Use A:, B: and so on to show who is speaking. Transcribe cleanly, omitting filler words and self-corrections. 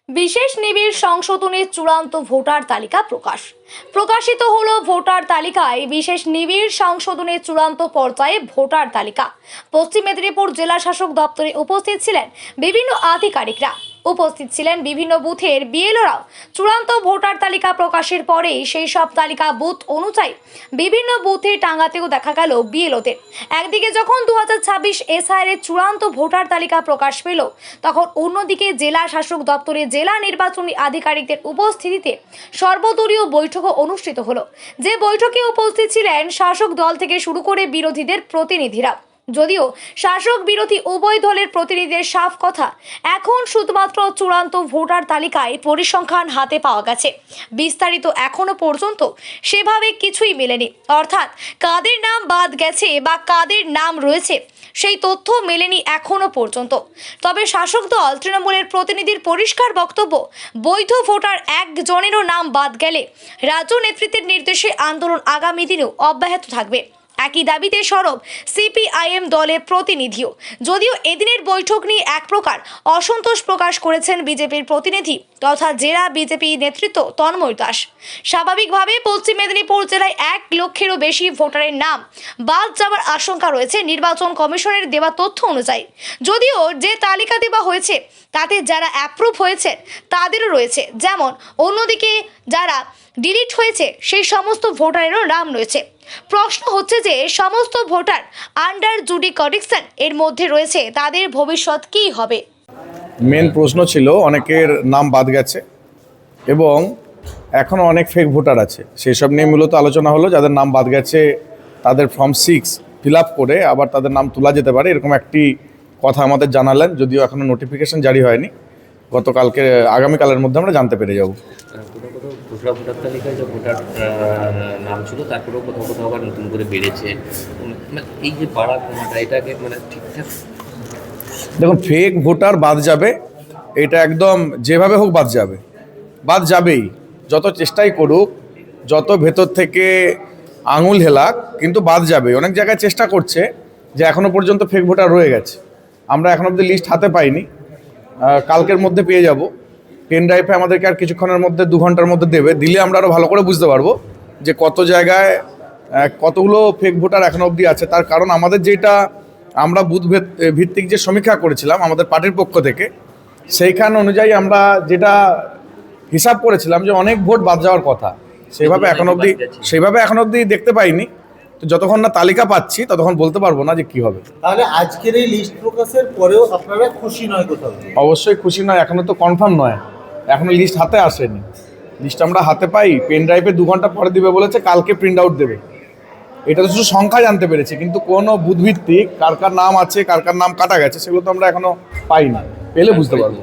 A: বিশেষ নিবিড় সংশোধনের চূড়ান্ত ভোটার তালিকা প্রকাশিত হলো। ভোটার তালিকায় বিশেষ নিবিড় সংশোধনের চূড়ান্ত পর্যায়ে ভোটার তালিকা। পশ্চিম মেদিনীপুর জেলা শাসক দপ্তরে উপস্থিত ছিলেন বিভিন্ন আধিকারিকরা, উপস্থিত ছিলেন বিভিন্ন বুথের বিএলওরাও। চূড়ান্ত ভোটার তালিকা প্রকাশের পরেই সেই সব তালিকা বুথ অনুযায়ী বিভিন্ন বুথে টাঙাতেও দেখা গেল বিএলওদের। একদিকে যখন 2026 এসআইআর এর চূড়ান্ত ভোটার তালিকা প্রকাশ পেল, তখন অন্যদিকে জেলা শাসক দপ্তরে জেলা নির্বাচনী আধিকারিকদের উপস্থিতিতে সর্বদলীয় বৈঠকও অনুষ্ঠিত হলো। যে বৈঠকে উপস্থিত ছিলেন শাসক দল থেকে শুরু করে বিরোধীদের প্রতিনিধিরা। যদিও শাসক বিরোধী উভয় দলের প্রতিনিধিদের সাফ কথা, এখন শুধুমাত্র চূড়ান্ত ভোটার তালিকায় পরিসংখ্যান হাতে পাওয়া গেছে, বিস্তারিত এখনো পর্যন্ত সেভাবে কিছুই মেলেনি। অর্থাৎ কাদের নাম বাদ গেছে বা কাদের নাম রয়েছে সেই তথ্য মেলেনি এখনো পর্যন্ত। তবে শাসক দল তৃণমূলের প্রতিনিধির পরিষ্কার বক্তব্য, বৈধ ভোটার একজনেরও নাম বাদ গেলে রাজ্য নেতৃত্বের নির্দেশে আন্দোলন আগামী দিনেও অব্যাহত থাকবে। একই দাবিতে সরব সিপিআইএম দলের প্রতিনিধিও। যদিও এদিনের বৈঠক নিয়ে এক প্রকার অসন্তোষ প্রকাশ করেছেন বিজেপির প্রতিনিধি তথা জেলা বিজেপি নেতৃত্ব তন্ময় দাস। স্বাভাবিকভাবে পশ্চিম মেদিনীপুর জেলায় 1 লক্ষেরও বেশি ভোটারের নাম বাদ যাওয়ার আশঙ্কা রয়েছে নির্বাচন কমিশনের দেওয়া তথ্য অনুযায়ী। যদিও যে তালিকা দেওয়া হয়েছে তাতে যারা অ্যাপ্রুভ হয়েছে তাদেরও রয়েছে, যেমন অন্যদিকে যারা ডিলিট হয়েছে সেই সমস্ত ভোটারেরও নাম রয়েছে। প্রশ্ন হচ্ছে যে সমস্ত ভোটার আন্ডার জুডিকডিকশন এর মধ্যে রয়েছে, তাদের ভবিষ্যৎ কী হবে?
B: মেন প্রশ্ন ছিল অনেকের নাম বাদ গেছে এবং এখনও অনেক ফেক ভোটার আছে, সেই সব নিয়ে মূলত আলোচনা হলো। যাদের নাম বাদ গেছে তাদের ফর্ম 6 ফিল আপ করে আবার তাদের নাম তোলা যেতে পারে, এরকম একটি কথা আমাদের জানালেন। যদিও এখনও নোটিফিকেশন জারি হয়নি, গতকালকে আগামীকালের মধ্যে আমরা জানতে পেরে যাব।
C: ভোটার তালিকায় যে ভোটার নাম ছিল তারপরেও কোথাও কোথাও আবার নতুন করে বেড়েছে, এই যে বাড়া কমাটা এটাকে ঠিকঠাক।
B: দেখুন, ফেক ভোটার বাদ যাবে, এটা একদম যেভাবে হোক বাদ যাবেই। যত চেষ্টাই করুক, যত ভেতর থেকে আঙুল হেলাক, কিন্তু বাদ যাবে। অনেক জায়গায় চেষ্টা করছে যে এখনও পর্যন্ত ফেক ভোটার রয়ে গেছে। আমরা এখন অবধি লিস্ট হাতে পাইনি, কালকের মধ্যে পেয়ে যাব। পেন ড্রাইভে আমাদেরকে আর কিছুক্ষণের মধ্যে 2 ঘন্টার মধ্যে দেবে, দিলে আমরা আরও ভালো করে বুঝতে পারবো যে কত জায়গায় কতগুলো ফেক ভোটার এখনও অবধি আছে। তার কারণ আমাদের যেটা আমরা বুথ ভিত্তিক যে সমীক্ষা করেছিলাম আমাদের পার্টির পক্ষ থেকে, সেইখান অনুযায়ী আমরা যেটা হিসাব করেছিলাম যে অনেক ভোট বাদ যাওয়ার কথা, সেইভাবে এখন অবধি দেখতে পাইনি। তো যতক্ষণ না তালিকা পাচ্ছি ততক্ষণ বলতে পারবো না যে কি হবে।
D: তাহলে আজকের এই লিস্ট প্রকাশের পরেও আপনারা খুশি নয় কোথাও?
B: অবশ্যই খুশি নয়, এখনো তো কনফার্ম নয়, এখনো লিস্ট হাতে আসেনি। লিস্ট আমরা হাতে পাই, পেন ড্রাইভে 2 ঘন্টা পরে দিবে বলেছে, কালকে প্রিন্ট আউট দেবে। এটা তো শুধু সংখ্যা জানতে পেরেছি, কিন্তু কোনো বুথভিত্তিক কার কার নাম আছে, কার কার নাম কাটা গেছে, সেগুলো তো আমরা এখনো পাইনি। পেলে বুঝতে পারবো।